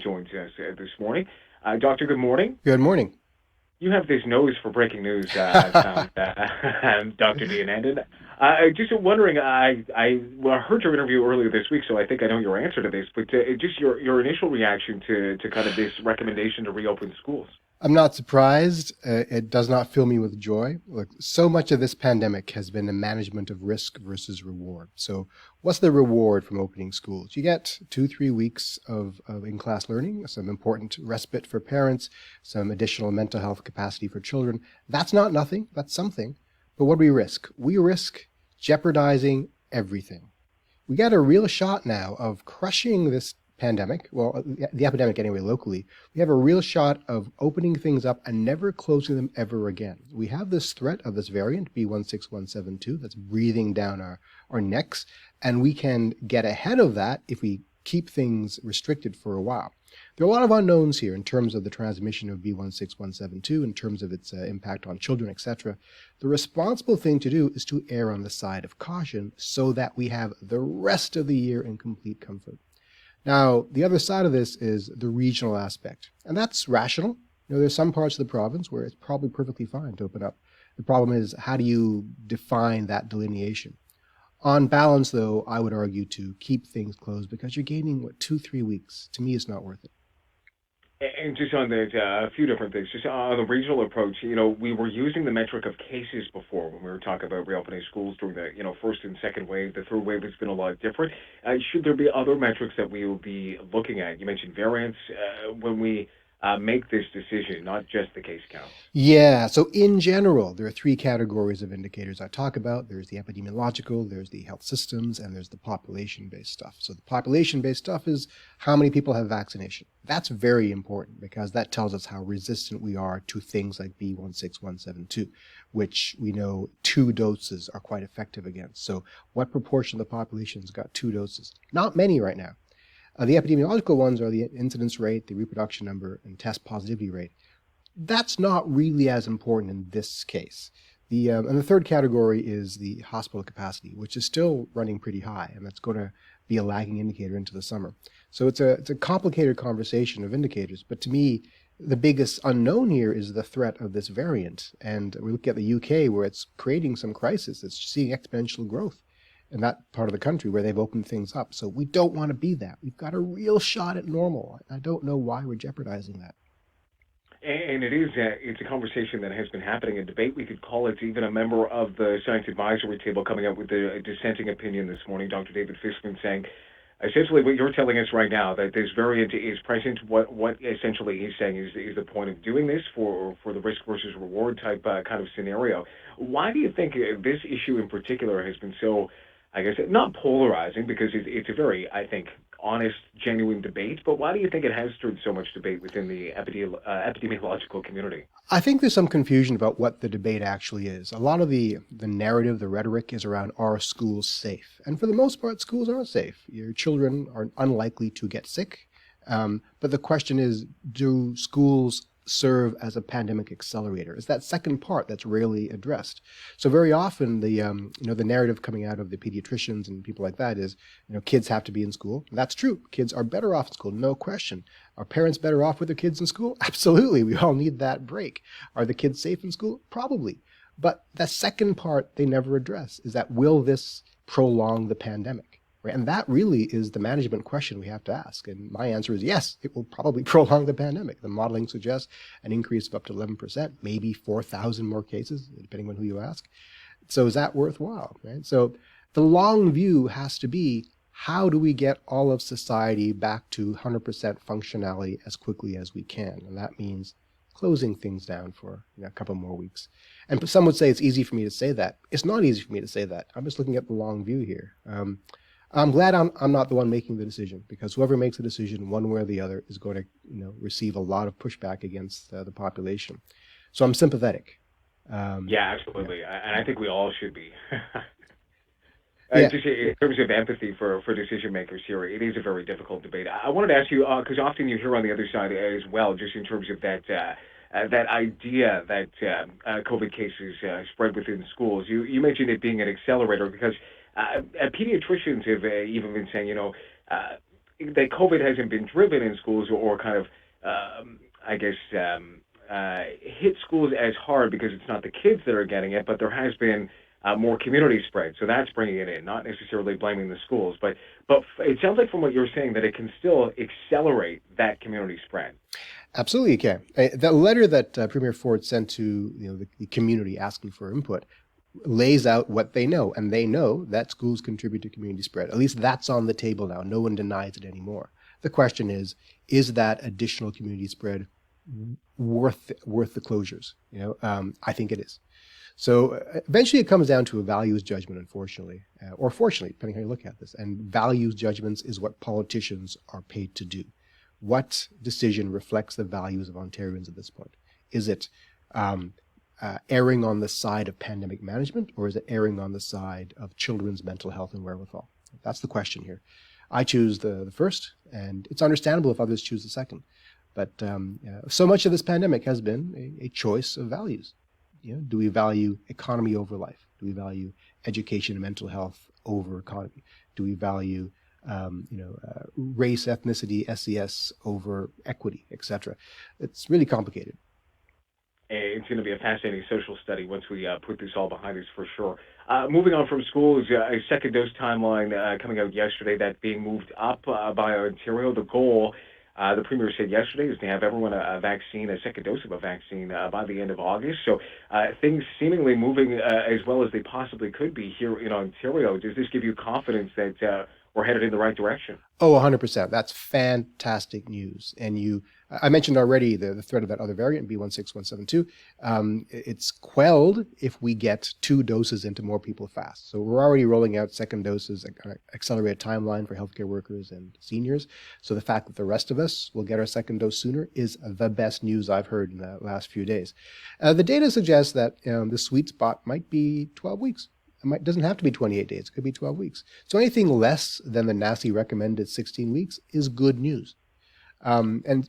joins us this morning. Doctor, good morning. Good morning. You have this nose for breaking news, I've found, Dr. Deonandan. Just wondering, I heard your interview earlier this week, so I think I know your answer to this, but just your initial reaction to kind of this recommendation to reopen schools. I'm not surprised. It does not fill me with joy. Look, so much of this pandemic has been a management of risk versus reward. So, what's the reward from opening schools? You get 2-3 weeks of in-class learning, some important respite for parents, some additional mental health capacity for children. That's not nothing. That's something. But what do we risk? We risk jeopardizing everything. We got a real shot now of crushing this pandemic, well, the epidemic anyway, locally. We have a real shot of opening things up and never closing them ever again. We have this threat of this variant, B16172, that's breathing down our necks, and we can get ahead of that if we keep things restricted for a while. There are a lot of unknowns here in terms of the transmission of B16172, in terms of its impact on children, etc. The responsible thing to do is to err on the side of caution so that we have the rest of the year in complete comfort. Now, the other side of this is the regional aspect, and that's rational. There's some parts of the province where it's probably perfectly fine to open up. The problem is, how do you define that delineation? On balance, though, I would argue to keep things closed because you're gaining, 2-3 weeks? To me, it's not worth it. And just on the a few different things, just on the regional approach, we were using the metric of cases before when we were talking about reopening schools during the, first and second wave. The third wave has been a lot different. Should there be other metrics that we will be looking at? You mentioned variants when we make this decision, not just the case count. Yeah, so in general, there are three categories of indicators I talk about. There's the epidemiological, there's the health systems, and there's the population-based stuff. So the population-based stuff is how many people have vaccination. That's very important because that tells us how resistant we are to things like B16172, which we know 2 doses are quite effective against. So what proportion of the population's got 2 doses? Not many right now. The epidemiological ones are the incidence rate, the reproduction number, and test positivity rate. That's not really as important in this case. And the third category is the hospital capacity, which is still running pretty high, and that's going to be a lagging indicator into the summer. So it's a complicated conversation of indicators, but to me, the biggest unknown here is the threat of this variant. And we look at the UK, where it's creating some crisis. It's seeing exponential growth in that part of the country where they've opened things up. So we don't want to be that. We've got a real shot at normal. I don't know why we're jeopardizing that. And it's a conversation that has been happening, a debate. We could call it. Even a member of the Science Advisory Table coming out with a dissenting opinion this morning, Dr. David Fishman, saying essentially what you're telling us right now, that this variant is present. What essentially he's saying is the point of doing this for the risk versus reward type kind of scenario. Why do you think this issue in particular has been so, I guess, not polarizing, because it's a very, I think, honest, genuine debate, but why do you think it has stirred so much debate within the epidemiological community? I think there's some confusion about what the debate actually is. A lot of the narrative, the rhetoric is around, are schools safe? And for the most part, schools are safe. Your children are unlikely to get sick. But the question is, do schools serve as a pandemic accelerator? It's that second part that's rarely addressed. So very often the narrative coming out of the pediatricians and people like that is, kids have to be in school. And that's true. Kids are better off in school, no question. Are parents better off with their kids in school? Absolutely. We all need that break. Are the kids safe in school? Probably. But the second part they never address is that, will this prolong the pandemic? Right? And that really is the management question we have to ask. And my answer is yes, it will probably prolong the pandemic. The modeling suggests an increase of up to 11%, maybe 4,000 more cases, depending on who you ask. So is that worthwhile? Right? So the long view has to be, how do we get all of society back to 100% functionality as quickly as we can? And that means closing things down for a couple more weeks. And some would say it's easy for me to say that. It's not easy for me to say that. I'm just looking at the long view here. I'm glad I'm not the one making the decision, because whoever makes the decision one way or the other is going to receive a lot of pushback against the population. So I'm sympathetic. Yeah, absolutely. Yeah. And I think we all should be. Yeah. Just in terms of empathy for decision makers here, it is a very difficult debate. I wanted to ask you, because often you hear on the other side as well, just in terms of that idea that COVID cases spread within schools. You mentioned it being an accelerator, because pediatricians have even been saying, that COVID hasn't been driven in schools or kind of, I guess, hit schools as hard because it's not the kids that are getting it, but there has been more community spread. So that's bringing it in, not necessarily blaming the schools. But it sounds like from what you're saying that it can still accelerate that community spread. Absolutely, you can. The letter that Premier Ford sent to the community asking for input lays out what they know, and they know that schools contribute to community spread. At least that's on the table now. No one denies it anymore. The question is that additional community spread worth the closures? I think it is. So eventually it comes down to a values judgment, unfortunately, or fortunately, depending how you look at this. And values judgments is what politicians are paid to do. What decision reflects the values of Ontarians at this point? Is it erring on the side of pandemic management, or is it erring on the side of children's mental health and wherewithal? That's the question here. I choose the first, and it's understandable if others choose the second. But so much of this pandemic has been a choice of values. Do we value economy over life? Do we value education and mental health over economy? Do we value race, ethnicity, SES over equity, etc.? It's really complicated. It's going to be a fascinating social study once we put this all behind us, for sure. Moving on from schools, a second dose timeline coming out yesterday, that being moved up by Ontario. The goal, the Premier said yesterday, is to have everyone a second dose of a vaccine by the end of August. So things seemingly moving as well as they possibly could be here in Ontario. Does this give you confidence that we're headed in the right direction? Oh, 100%. That's fantastic news. And I mentioned already the threat of that other variant, B16172. It's quelled if we get 2 doses into more people fast. So we're already rolling out second doses, accelerated timeline for healthcare workers and seniors. So the fact that the rest of us will get our second dose sooner is the best news I've heard in the last few days. The data suggests that the sweet spot might be 12 weeks. It doesn't have to be 28 days. It could be 12 weeks. So anything less than the NACI recommended 16 weeks is good news. And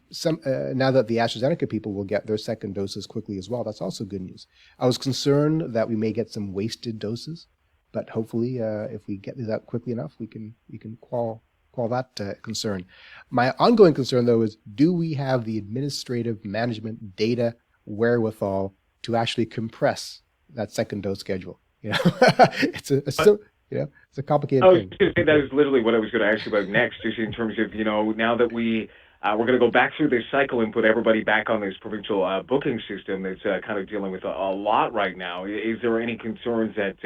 now that the AstraZeneca people will get their second doses quickly as well, that's also good news. I was concerned that we may get some wasted doses, but hopefully, if we get these out quickly enough, we can quell that concern. My ongoing concern, though, is do we have the administrative management data wherewithal to actually compress that second dose schedule? It's a complicated thing. I was going to say that is literally what I was going to ask you about next, just in terms of, now that we're going to go back through this cycle and put everybody back on this provincial booking system that's kind of dealing with a lot right now. Is there any concerns that,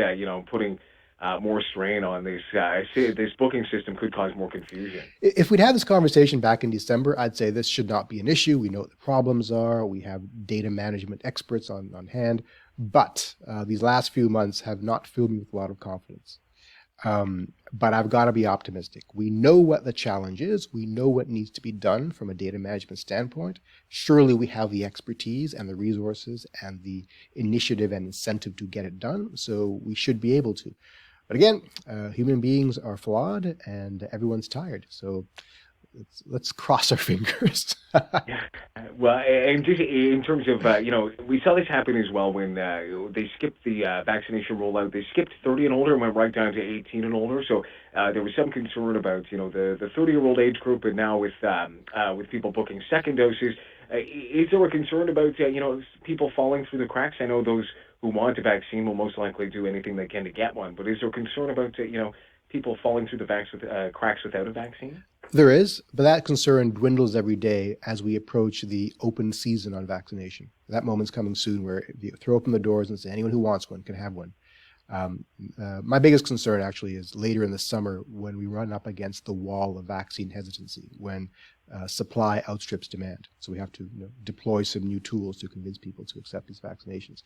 putting more strain on this booking system could cause more confusion? If we'd had this conversation back in December, I'd say this should not be an issue. We know what the problems are. We have data management experts on hand. But these last few months have not filled me with a lot of confidence. But I've got to be optimistic. We know what the challenge is. We know what needs to be done from a data management standpoint. Surely we have the expertise and the resources and the initiative and incentive to get it done. So we should be able to. But again, human beings are flawed and everyone's tired. So let's cross our fingers. Yeah. Well, and just in terms of, we saw this happen as well when they skipped the vaccination rollout. They skipped 30 and older and went right down to 18 and older. So there was some concern about, the 30-year-old age group, and now with people booking second doses. Is there a concern about, people falling through the cracks? I know those who want a vaccine will most likely do anything they can to get one, but is there concern about, people falling through the cracks without a vaccine? There is, but that concern dwindles every day as we approach the open season on vaccination. That moment's coming soon where you throw open the doors and say anyone who wants one can have one. My biggest concern actually is later in the summer when we run up against the wall of vaccine hesitancy, when supply outstrips demand. So we have to deploy some new tools to convince people to accept these vaccinations.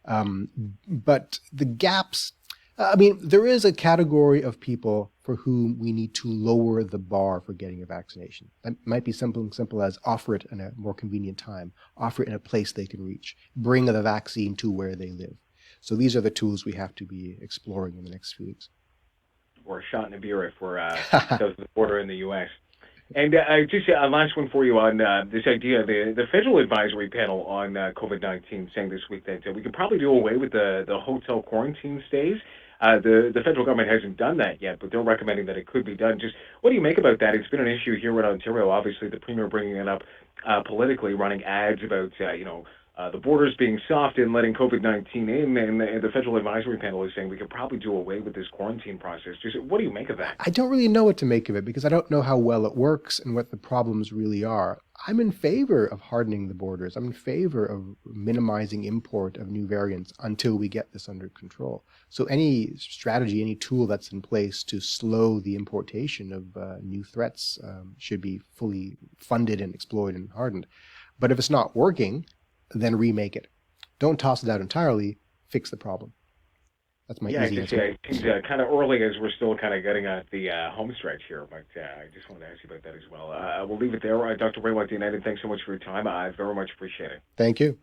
But the gaps, there is a category of people for whom we need to lower the bar for getting a vaccination. That might be something simple as offer it in a more convenient time, offer it in a place they can reach, bring the vaccine to where they live. So these are the tools we have to be exploring in the next few weeks. Or a shot in a beer if we're south of the border in the U.S. And just a last one for you on this idea. The federal advisory panel on COVID-19 saying this week that we could probably do away with the hotel quarantine stays. The federal government hasn't done that yet, but they're recommending that it could be done. Just what do you make about that? It's been an issue here in Ontario. Obviously, the premier bringing it up politically, running ads about the borders being soft and letting COVID-19 in, and the federal advisory panel is saying we could probably do away with this quarantine process. Just what do you make of that? I don't really know what to make of it because I don't know how well it works and what the problems really are. I'm in favor of hardening the borders. I'm in favor of minimizing import of new variants until we get this under control. So any strategy, any tool that's in place to slow the importation of new threats should be fully funded and explored and hardened. But if it's not working, then remake it. Don't toss it out entirely, fix the problem. That's my easy answer. It seems kind of early as we're still kind of getting at the home stretch here, but I just wanted to ask you about that as well. We'll leave it there. Dr. Raywat Deonandan, thanks so much for your time. I very much appreciate it. Thank you.